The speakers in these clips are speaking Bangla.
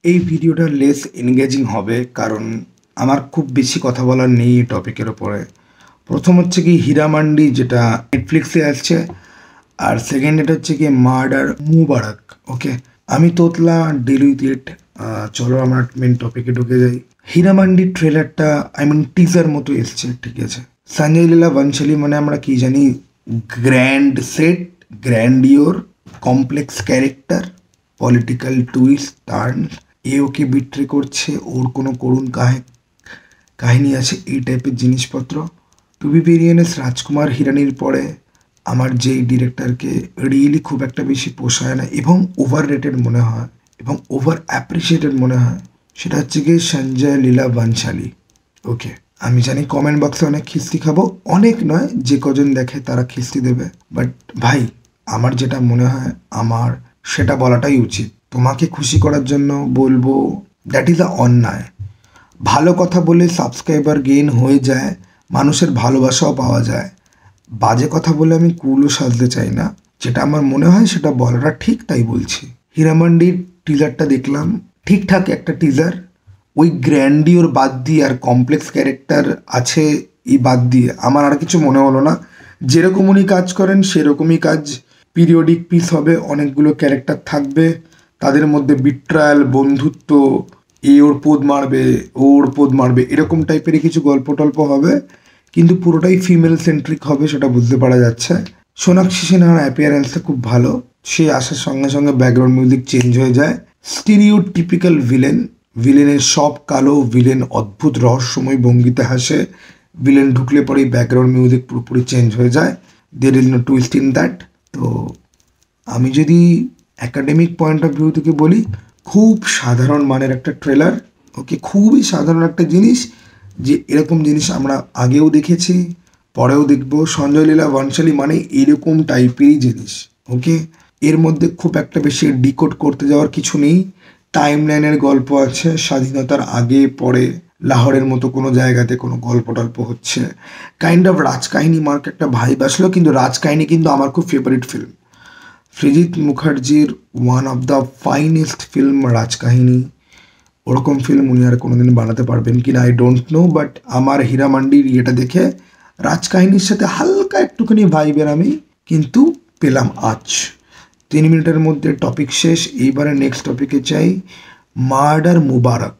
এই ভিডিওটা লেস এনগেজিং হবে কারণ আমার খুব বেশি কথা বলার নেই এই টপিকের ওপরে। প্রথম হচ্ছে কি হীরামান্ডি, যেটা নেটফ্লিক্সে আসছে, আর সেকেন্ড এটা হচ্ছে কি মার্ডার মুবারক। ওকে, আমি তোতলা ডিল উইথ ইট। চলো আমরা মেন টপিকে ঢুকে যাই। হীরামান্ডি ট্রেলারটা টিজার মতো এসছে, ঠিক আছে। সঞ্জয় লীলা বনশালী মানে আমরা কি জানি, grand set, grandeur, complex character, political twist turn, এ ওকে বিট্রে করছে, ওর কোনো করুণ কাহিনী আছে, এই টাইপের জিনিসপত্র। টু বি ভেরিয়াস, রাজকুমার হিরানির পরে আমার যেই ডিরেক্টরকে রিয়েলি খুব একটা বেশি পোষায় না এবং ওভার রেটেড মনে হয় এবং ওভার অ্যাপ্রিসিয়েটেড মনে হয়, সেটা হচ্ছে গিয়ে সঞ্জয় লীলা বনশালী। ওকে, আমি জানি কমেন্ট বক্সে অনেক খিস্তি খাবো, অনেক নয়, যে কজন দেখে তারা খিস্তি দেবে, বাট ভাই আমার যেটা মনে হয় আমার সেটা বলাটাই উচিত। তোমাকে খুশি করার জন্য বলবো, দ্যাট ইজ আ অন্যায়। ভালো কথা বলে সাবস্ক্রাইবার গেইন হয়ে যায়, মানুষের ভালোবাসাও পাওয়া যায়। বাজে কথা বলে আমি কুলও সাজতে চাই না, যেটা আমার মনে হয় সেটা বলাটা ঠিক, তাই বলছি। হীরামান্ডির টিজারটা দেখলাম, ঠিকঠাক একটা টিজার। ওই গ্র্যান্ডিওর বাদ দিয়ে আর কমপ্লেক্স ক্যারেক্টার আছে এই বাদ দিয়ে আমার আর কিছু মনে হলো না। যেরকম উনি কাজ করেন সেরকমই কাজ, পিরিয়ডিক পিস হবে, অনেকগুলো ক্যারেক্টার থাকবে, তাদের মধ্যে বিট্রায়াল, বন্ধুত্ব, এ ওর পোদ মারবে, ওর পোদ মারবে, এরকম টাইপেরই কিছু গল্প টল্প হবে, কিন্তু পুরোটাই ফিমেল সেন্ট্রিক হবে, সেটা বুঝতে পারা যাচ্ছে। সোনাক্ষী সিনহার অ্যাপিয়ারেন্সটা খুব ভালো, সে আসার সঙ্গে সঙ্গে ব্যাকগ্রাউন্ড মিউজিক চেঞ্জ হয়ে যায়। স্টিরিওটিপিক্যাল ভিলেনের সব কালো, ভিলেন অদ্ভুত রহস্যময় ভঙ্গিতে হাসে, ভিলেন ঢুকলে পরেই ব্যাকগ্রাউন্ড মিউজিক পুরোপুরি চেঞ্জ হয়ে যায়, there is no twist in that. তো আমি যদি অ্যাকাডেমিক পয়েন্ট অফ ভিউ থেকে বলি, খুব সাধারণ মানের একটা ট্রেলার। ওকে, খুবই সাধারণ একটা জিনিস, যে এরকম জিনিস আমরা আগেও দেখেছি, পরেও দেখব। সঞ্জয় লীলা বনশালী মানে এরকম টাইপেরই জিনিস। ওকে, এর মধ্যে খুব একটা বেশি ডিকোড করতে যাওয়ার কিছু নেই। টাইম লাইনের গল্প আছে, স্বাধীনতার আগে পরে লাহোরের মতো কোনো জায়গাতে কোনো গল্প টল্প হচ্ছে, কাইন্ড অফ রাজকাহিনী মার্ক একটা ভাইব আসলো। কিন্তু রাজকাহিনী কিন্তু আমার খুব ফেভারিট ফিল্ম, সৃজিত মুখার্জির one of the finest film Rajkahini. ওরকম ফিল্ম উনি আর কোনোদিন বানাতে পারবেন কি না আই ডোন্ট নো, বাট আমার হীরামান্ডির ইয়েটা দেখে রাজকাহিনীর সাথে হালকা একটুখানি ভাইবের আমি কিন্তু পেলাম আজ। 3 মিনিটের মধ্যে টপিক শেষ। এইবারে নেক্সট টপিকে চাই, মার্ডার মুবারক।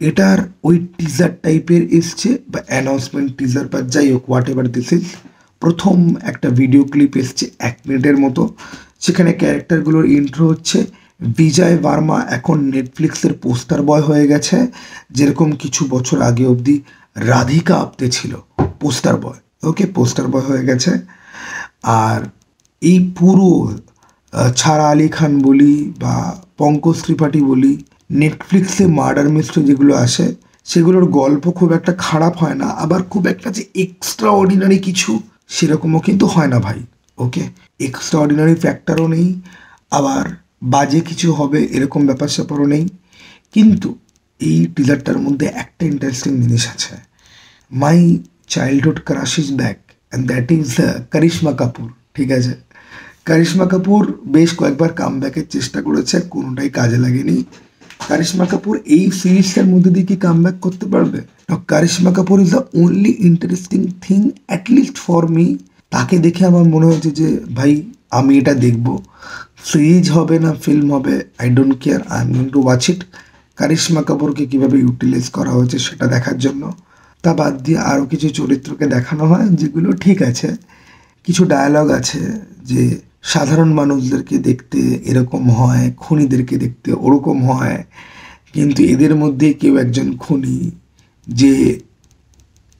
এটার ওই টিজার টাইপের এসছে, বা অ্যানাউন্সমেন্ট টিজার, বা যাই হোক, হোয়াট এভার দিস ইজ। প্রথম একটা ভিডিও ক্লিপ এসছে 1 মিনিটের মতো, সেখানে ক্যারেক্টারগুলোর ইন্ট্রো হচ্ছে। বিজয় বার্মা এখন নেটফ্লিক্সের পোস্টার বয় হয়ে গেছে, যেরকম কিছু বছর আগে অবধি রাধিকা আপ্তে ছিল পোস্টার বয়। ওকে, পোস্টার বয় হয়ে গেছে। আর এই পুরো ছাড়া আলী খান বলি বা পঙ্কজ ত্রিপাঠী বলি, নেটফ্লিক্সে মার্ডার মিস্ট্রি যেগুলো আসে সেগুলোর গল্প খুব একটা খারাপ হয় না, আবার খুব একটা যে এক্সট্রা অর্ডিনারি কিছু সেরকমও কিন্তু হয় না ভাই। ওকে, এক্সট্রা অর্ডিনারি ফ্যাক্টরও নেই, আবার বাজে কিছু হবে এরকম ব্যাপার স্যাপারও নেই। কিন্তু এই টিজারটার মধ্যে একটা ইন্টারেস্টিং জিনিস আছে, my childhood crush is back, and that is Karisma Kapoor. ঠিক আছে, করিশ্মা কাপুর বেশ কয়েকবার কামব্যাকের চেষ্টা করেছে, কোনোটাই কাজে লাগেনি। করিশ্মা কাপুর এই সিরিজটার মধ্যে দিয়ে কি কামব্যাক করতে পারবে? Karisma Kapoor is the only interesting thing, at least for me. তাকে দেখে আমার মনে হয়েছে যে ভাই আমি এটা দেখব। সিরিজ হবে না ফিল্ম হবে, I don't care, I am going to watch it. Karisma কাপুরকে কীভাবে ইউটিলাইজ করা হয়েছে সেটা দেখার জন্য। তা বাদ দিয়ে আরও কিছু চরিত্রকে দেখানো হয় যেগুলো ঠিক আছে, কিছু ডায়ালগ আছে যে সাধারণ মানুষদেরকে দেখতে এরকম হয়, খুনিদেরকে দেখতে ওরকম হয়, কিন্তু এদের মধ্যে কেউ একজন খুনি যে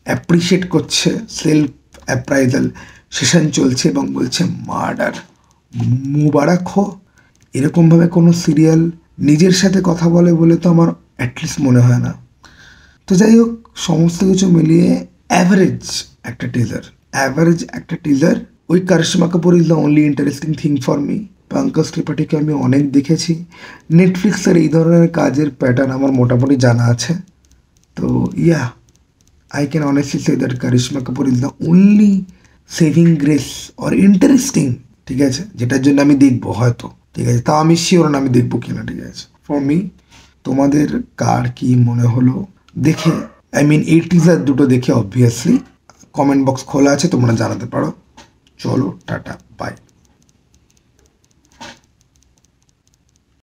অ্যাপ্রিসিয়েট করছে, সেলফ অ্যাপ্রাইজাল সেশন চলছে এবং বলছে মার্ডার মুবারক হো। এরকমভাবে কোনো সিরিয়াল নিজের সাথে কথা বলে বলে তো আমার অ্যাটলিস্ট মনে হয় না। তো যাই হোক, সমস্ত কিছু মিলিয়ে অ্যাভারেজ একটা টিজার। ওই Karisma Kapoor is the only interesting thing for me. Pankaj ত্রিপাঠীকে আমি অনেক দেখেছি, নেটফ্লিক্সের এই ধরনের কাজের প্যাটার্ন আমার মোটামুটি জানা আছে। তো yeah, I can honestly say that Karisma Kapoor is the only saving grace or interesting, ঠিক আছে, যেটার জন্য আমি দেখবো হয়তো, ঠিক আছে, তাও আমি শিওর না আমি দেখবো কিনা, ঠিক আছে। For me. তোমাদের কার কি মনে হলো দেখে, এই টিজার দুটো দেখে অবভিয়াসলি কমেন্ট বক্স খোলা আছে, তোমরা জানাতে পারো। চলো টাটা, বাই।